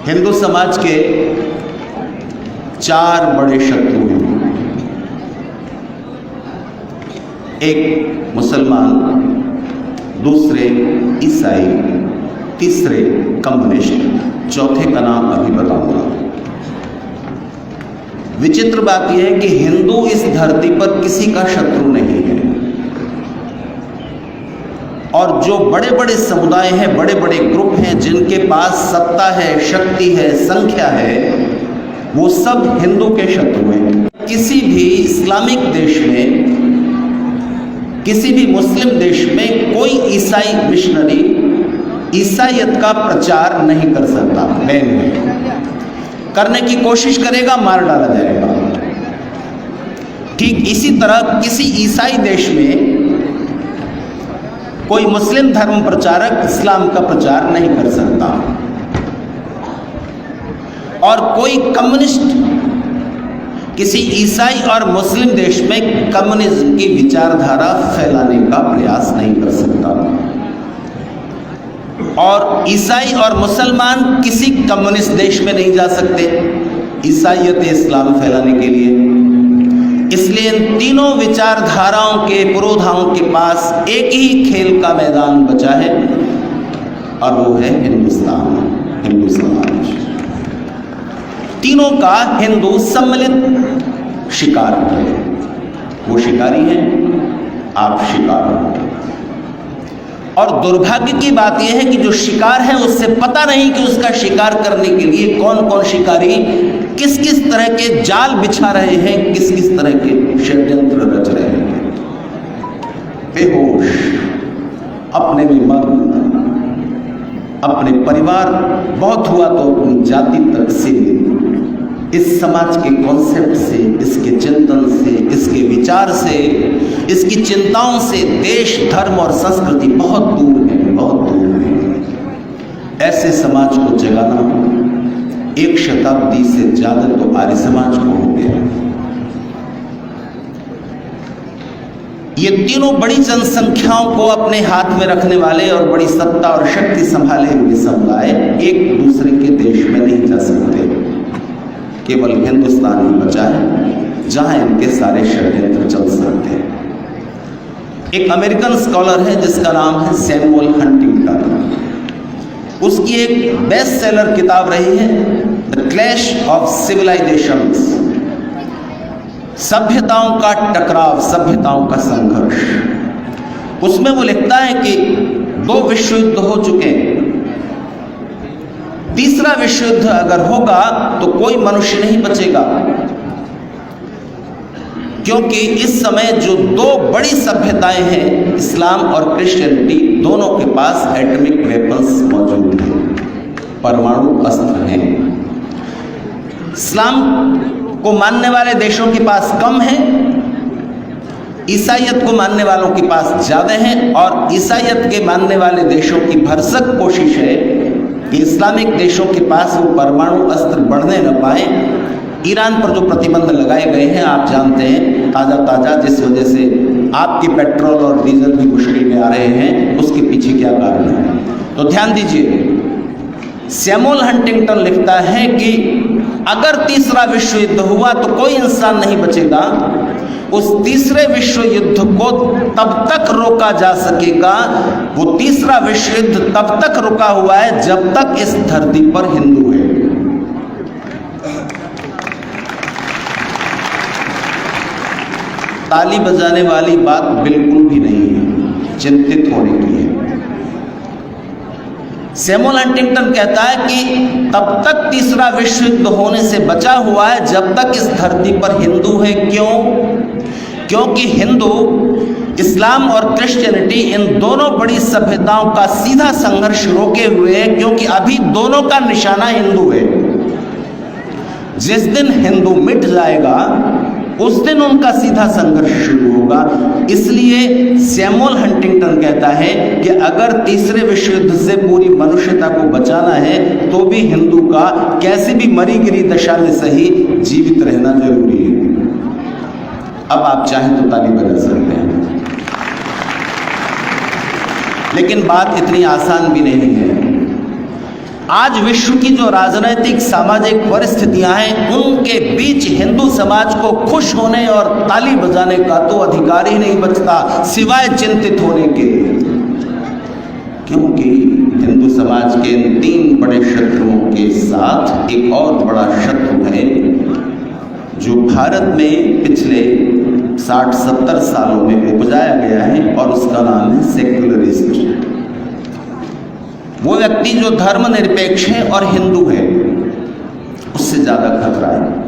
हिंदू समाज के चार बड़े शत्रु हैं। एक मुसलमान, दूसरे ईसाई, तीसरे कम्युनिस्ट, चौथे का नाम अभी बताऊंगा। विचित्र बात यह है कि हिंदू इस धरती पर किसी का शत्रु नहीं है, और जो बड़े बड़े समुदाय हैं, बड़े बड़े ग्रुप हैं जिनके पास सत्ता है, शक्ति है, संख्या है, वो सब हिंदू के शत्रु हैं। किसी भी इस्लामिक देश में, किसी भी मुस्लिम देश में कोई ईसाई मिशनरी ईसाईयत का प्रचार नहीं कर सकता। बैन है, करने की कोशिश करेगा मार डाला जाएगा। ठीक इसी तरह किसी ईसाई देश में कोई मुस्लिम धर्म प्रचारक इस्लाम का प्रचार नहीं कर सकता, और कोई कम्युनिस्ट किसी ईसाई और मुस्लिम देश में कम्युनिज्म की विचारधारा फैलाने का प्रयास नहीं कर सकता, और ईसाई और मुसलमान किसी कम्युनिस्ट देश में नहीं जा सकते ईसाईयत इस्लाम फैलाने के लिए। इसलिए इन तीनों विचारधाराओं के पुरोधाओं के पास एक ही खेल का मैदान बचा है, और वो है हिंदुस्तान, हिंदू समाज। तीनों का हिंदू सम्मिलित शिकार है। वो शिकारी हैं, आप शिकार हो। और दुर्भाग्य की बात यह है कि जो शिकार है उससे पता नहीं कि उसका शिकार करने के लिए कौन कौन शिकारी किस किस तरह के जाल बिछा रहे हैं, किस किस तरह के षड्यंत्र रच रहे हैं। बेहोश, अपने में मग्न, अपने परिवार, बहुत हुआ तो अपनी जाति तक से, इस समाज के कॉन्सेप्ट से, इसके चिंतन से, इसके विचार से, इसकी चिंताओं से देश, धर्म और संस्कृति बहुत दूर है, बहुत दूर है। ऐसे समाज को जगाना एक शताब्दी से ज्यादा तो आर्य समाज को हो गया। ये तीनों बड़ी जनसंख्याओं को अपने हाथ में रखने वाले और बड़ी सत्ता और शक्ति संभाले हुए समुदाय एक दूसरे के देश में नहीं जा सकते। केवल हिंदुस्तान ही बचा है जहां इनके सारे षड्यंत्र चल सकते हैं। एक अमेरिकन स्कॉलर है जिसका नाम है सैमुअल हंटिंगटन। उसकी एक बेस्ट सेलर किताब रही है द क्लैश ऑफ सिविलाइजेशंस, सभ्यताओं का टकराव, सभ्यताओं का संघर्ष। उसमें वो लिखता है कि 2 विश्व युद्ध हो चुके हैं, तीसरा विश्व युद्ध अगर होगा तो कोई मनुष्य नहीं बचेगा, क्योंकि इस समय जो 2 बड़ी सभ्यताएं हैं, इस्लाम और क्रिश्चियनिटी, दोनों के पास एटॉमिक वेपन्स मौजूद हैं, परमाणु अस्त्र हैं। इस्लाम को मानने वाले देशों के पास कम है, ईसाईयत को मानने वालों के पास ज्यादा है, और ईसाईयत के मानने वाले देशों की भरसक कोशिश है कि इस्लामिक देशों के पास वो परमाणु अस्त्र बढ़ने न पाए। ईरान पर जो प्रतिबंध लगाए गए हैं आप जानते हैं, ताज़ा जिस वजह से आपके पेट्रोल और डीजल भी मुश्किल में आ रहे हैं, उसके पीछे क्या कारण है। तो ध्यान दीजिए, सैमुअल हंटिंगटन लिखता है कि अगर तीसरा विश्व युद्ध हुआ तो कोई इंसान नहीं बचेगा। उस तीसरे विश्व युद्ध को तब तक रोका जा सकेगा, वो तीसरा विश्व युद्ध तब तक रुका हुआ है जब तक इस धरती पर हिंदू है। ताली बजाने वाली बात बिल्कुल भी नहीं है, चिंतित होने की है। सैमुअल हंटिंगटन कहता है कि तब तक तीसरा विश्व युद्ध होने से बचा हुआ है जब तक इस धरती पर हिंदू है। क्यों? क्योंकि हिंदू इस्लाम और क्रिश्चियनिटी इन दोनों बड़ी सभ्यताओं का सीधा संघर्ष रोके हुए है, क्योंकि अभी दोनों का निशाना हिंदू है। जिस दिन हिंदू मिट जाएगा उस दिन उनका सीधा संघर्ष शुरू होगा। इसलिए सैमुअल हंटिंगटन कहता है कि अगर तीसरे विश्व युद्ध से पूरी मनुष्यता को बचाना है तो भी हिंदू का कैसी भी मरी गिरी दशा में सही जीवित रहना जरूरी है। अब आप चाहें तो ताली बजा सकते हैं, लेकिन बात इतनी आसान भी नहीं है। आज विश्व की जो राजनीतिक सामाजिक परिस्थितियां हैं, उनके बीच हिंदू समाज को खुश होने और ताली बजाने का तो अधिकार ही नहीं बचता सिवाय चिंतित होने के, क्योंकि हिंदू समाज के इन 3 बड़े शत्रुओं के साथ एक और बड़ा शत्रु है जो भारत में पिछले 60-70 सालों में उपजाया गया है, और उसका नाम है सेक्युलरिस्ट। वो व्यक्ति जो धर्मनिरपेक्ष है और हिंदू है, उससे ज्यादा खतरा है।